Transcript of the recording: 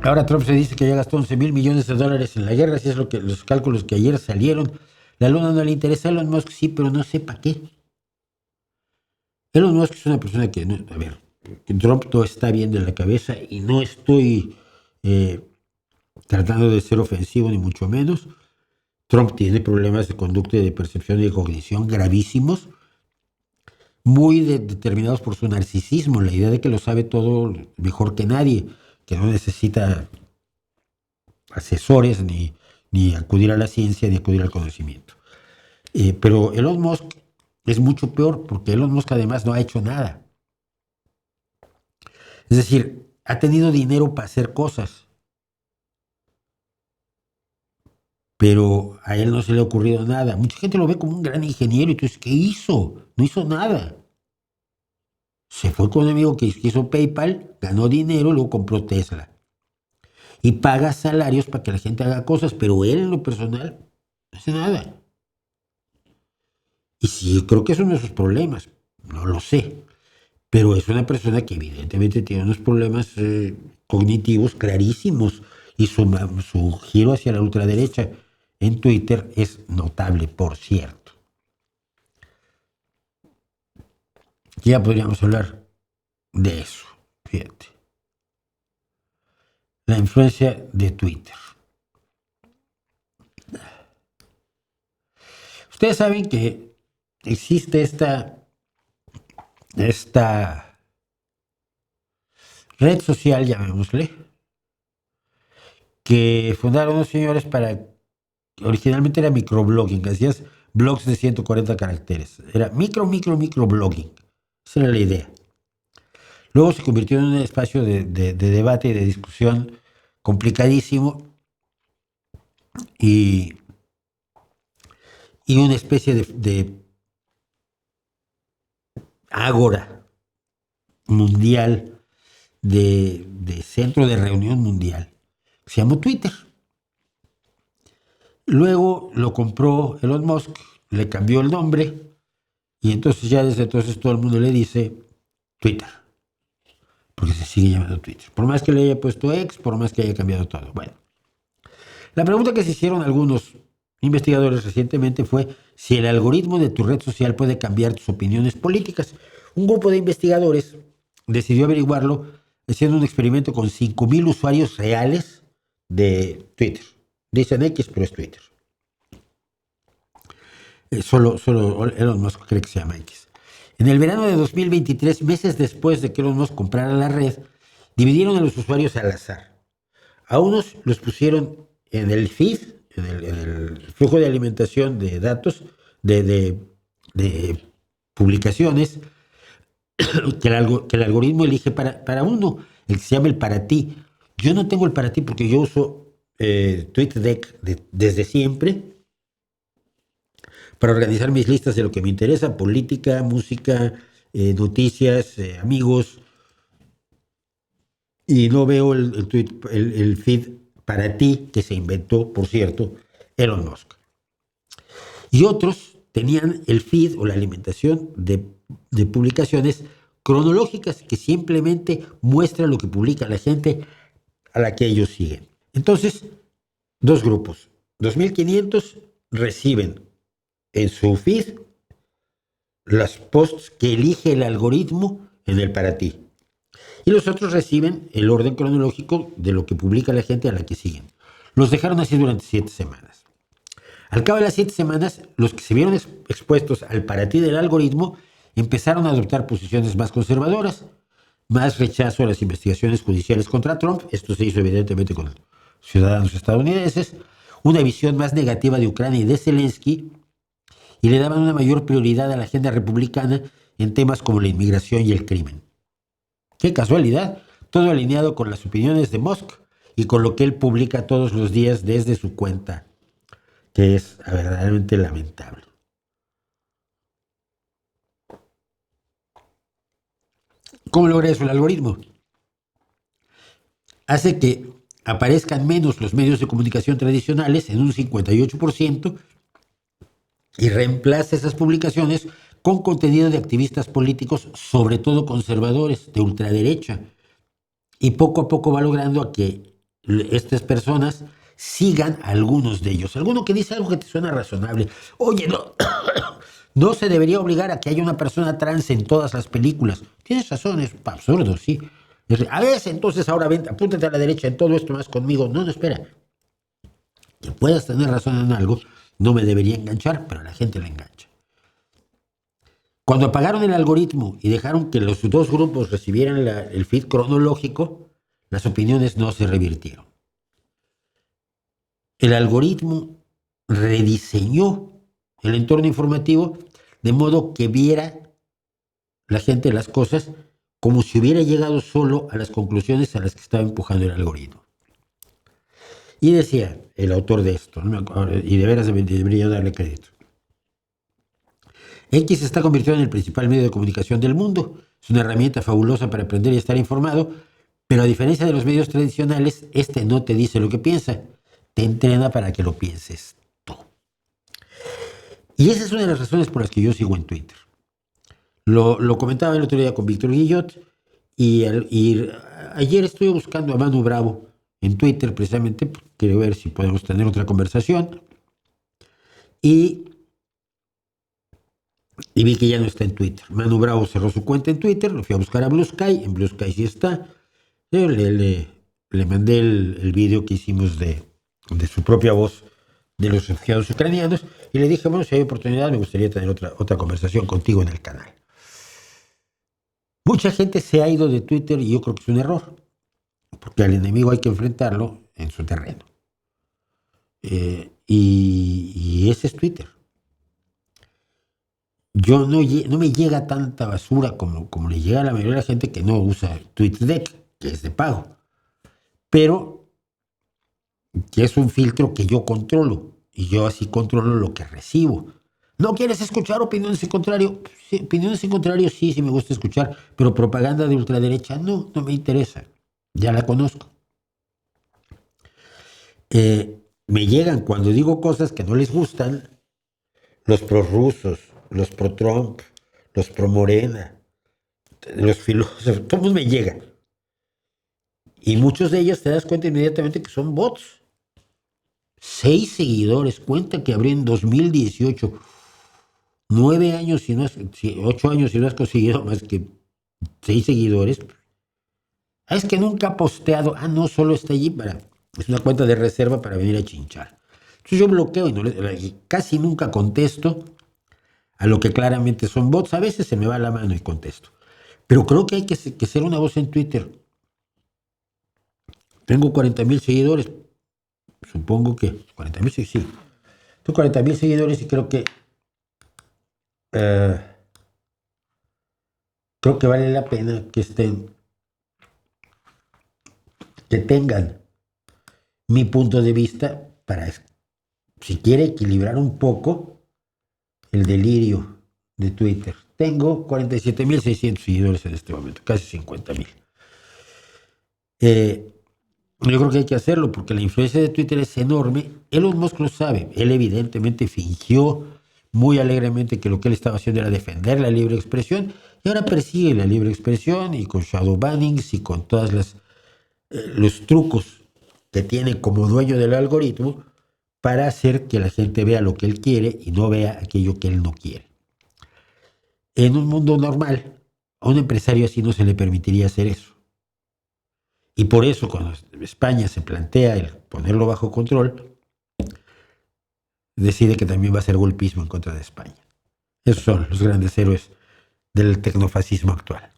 Ahora Trump se dice que ya gastó 11 mil millones de dólares en la guerra, si es lo que los cálculos que ayer salieron. La luna no le interesa a Elon Musk, sí, pero no sé para qué. Elon Musk es una persona que, no, a ver, que Trump no está bien de la cabeza y no estoy eh, tratando de ser ofensivo ni mucho menos. Trump tiene problemas de conducta y de percepción y de cognición gravísimos, muy determinados por su narcisismo, la idea de que lo sabe todo mejor que nadie, que no necesita asesores ni acudir a la ciencia ni acudir al conocimiento. Pero Elon Musk es mucho peor porque Elon Musk además no ha hecho nada. Es decir, ha tenido dinero para hacer cosas, pero a él no se le ha ocurrido nada. Mucha gente lo ve como un gran ingeniero y tú dices, ¿qué hizo? No hizo nada. Se fue con un amigo que hizo PayPal, ganó dinero, luego compró Tesla. Y paga salarios para que la gente haga cosas, pero él en lo personal no hace nada. Y sí, creo que es uno de sus problemas, no lo sé. Pero es una persona que evidentemente tiene unos problemas cognitivos clarísimos y su giro hacia la ultraderecha en Twitter es notable, por cierto. Ya podríamos hablar de eso, fíjate. La influencia de Twitter. Ustedes saben que existe esta red social, llamémosle, que fundaron unos señores para, originalmente era microblogging, hacías blogs de 140 caracteres, era microblogging, esa era la idea. Luego se convirtió en un espacio de debate y de discusión complicadísimo y una especie de ágora mundial, de centro de reunión mundial. Se llamó Twitter. Luego lo compró Elon Musk, le cambió el nombre y entonces ya desde entonces todo el mundo le dice Twitter, porque se sigue llamando Twitter. Por más que le haya puesto X, por más que haya cambiado todo. Bueno, la pregunta que se hicieron algunos investigadores recientemente fue si el algoritmo de tu red social puede cambiar tus opiniones políticas. Un grupo de investigadores decidió averiguarlo haciendo un experimento con 5,000 usuarios reales de Twitter. Dicen X, pero es Twitter. Solo Elon Musk cree que se llama X. En el verano de 2023, meses después de que Elon Musk comprara la red, dividieron a los usuarios al azar. A unos los pusieron en el feed, en el flujo de alimentación de datos, de publicaciones, que el algoritmo elige para uno, el que se llama el para ti. Yo no tengo el para ti porque yo uso TweetDeck desde siempre para organizar mis listas de lo que me interesa, política, música, noticias, amigos, y no veo el feed para ti que se inventó, por cierto, Elon Musk. Y otros tenían el feed o la alimentación de publicaciones cronológicas que simplemente muestran lo que publica la gente a la que ellos siguen. Entonces, dos grupos. 2.500 reciben en su feed las posts que elige el algoritmo en el para ti. Y los otros reciben el orden cronológico de lo que publica la gente a la que siguen. Los dejaron así durante 7 semanas. Al cabo de las 7 semanas, los que se vieron expuestos al para ti del algoritmo empezaron a adoptar posiciones más conservadoras, más rechazo a las investigaciones judiciales contra Trump, esto se hizo evidentemente con ciudadanos estadounidenses, una visión más negativa de Ucrania y de Zelensky, y le daban una mayor prioridad a la agenda republicana en temas como la inmigración y el crimen. ¡Qué casualidad! Todo alineado con las opiniones de Musk y con lo que él publica todos los días desde su cuenta, que es verdaderamente lamentable. ¿Cómo logra eso el algoritmo? Hace que aparezcan menos los medios de comunicación tradicionales en un 58% y reemplaza esas publicaciones con contenido de activistas políticos, sobre todo conservadores, de ultraderecha. Y poco a poco va logrando a que estas personas sigan a algunos de ellos. Alguno que dice algo que te suena razonable. Oye, no, no se debería obligar a que haya una persona trans en todas las películas. Tienes razón, es absurdo, sí. A veces, entonces, ahora ven, apúntate a la derecha en todo esto más conmigo. No, no, espera. Que puedas tener razón en algo, no me debería enganchar, pero a la gente le engancha. Cuando apagaron el algoritmo y dejaron que los dos grupos recibieran el feed cronológico, las opiniones no se revirtieron. El algoritmo rediseñó el entorno informativo de modo que viera la gente las cosas como si hubiera llegado solo a las conclusiones a las que estaba empujando el algoritmo. Y decía el autor de esto, y de veras debería darle crédito: X se está convirtiendo en el principal medio de comunicación del mundo. Es una herramienta fabulosa para aprender y estar informado, pero a diferencia de los medios tradicionales, este no te dice lo que piensa, te entrena para que lo pienses tú. Y esa es una de las razones por las que yo sigo en Twitter. Lo comentaba el otro día con Víctor Guillot, y ayer estuve buscando a Manu Bravo en Twitter, precisamente porque quiero ver si podemos tener otra conversación, y vi que ya no está en Twitter. Manu Bravo cerró su cuenta en Twitter, lo fui a buscar a Blue Sky, en Blue Sky sí está. Yo le mandé el video que hicimos de su propia voz de los refugiados ucranianos, y le dije, bueno, si hay oportunidad me gustaría tener otra conversación contigo en el canal. Mucha gente se ha ido de Twitter y yo creo que es un error, porque al enemigo hay que enfrentarlo en su terreno. Y ese es Twitter. No me llega tanta basura como le llega a la mayoría de la gente que no usa TweetDeck, que es de pago, pero que es un filtro que yo controlo, y yo así controlo lo que recibo. ¿No quieres escuchar opiniones en contrario? Sí, opiniones en contrario sí me gusta escuchar, pero propaganda de ultraderecha no me interesa, ya la conozco. Me llegan, cuando digo cosas que no les gustan, los prorrusos, los pro-Trump, los pro-Morena, los filósofos, todos me llegan. Y muchos de ellos te das cuenta inmediatamente que son bots. 6 seguidores, cuenta que abrió en 2018. 9 años y 8 años y no has conseguido más que 6 seguidores. Es que nunca ha posteado. No, solo está allí es una cuenta de reserva para venir a chinchar. Entonces yo bloqueo y casi nunca contesto a lo que claramente son bots. A veces se me va la mano y contesto. Pero creo que hay que ser una voz en Twitter. Tengo 40,000 seguidores. Supongo que 40,000, sí. Tengo 40,000 seguidores y creo que vale la pena que tengan mi punto de vista para, si quiere, equilibrar un poco el delirio de Twitter. Tengo 47,600 seguidores en este momento, casi 50,000. Yo creo que hay que hacerlo porque la influencia de Twitter es enorme. Elon Musk lo sabe. Él evidentemente fingió muy alegremente que lo que él estaba haciendo era defender la libre expresión, y ahora persigue la libre expresión, y con shadow bannings y con todos los trucos que tiene como dueño del algoritmo para hacer que la gente vea lo que él quiere y no vea aquello que él no quiere. En un mundo normal, a un empresario así no se le permitiría hacer eso. Y por eso, cuando España se plantea el ponerlo bajo control, decide que también va a hacer golpismo en contra de España. Esos son los grandes héroes del tecnofascismo actual.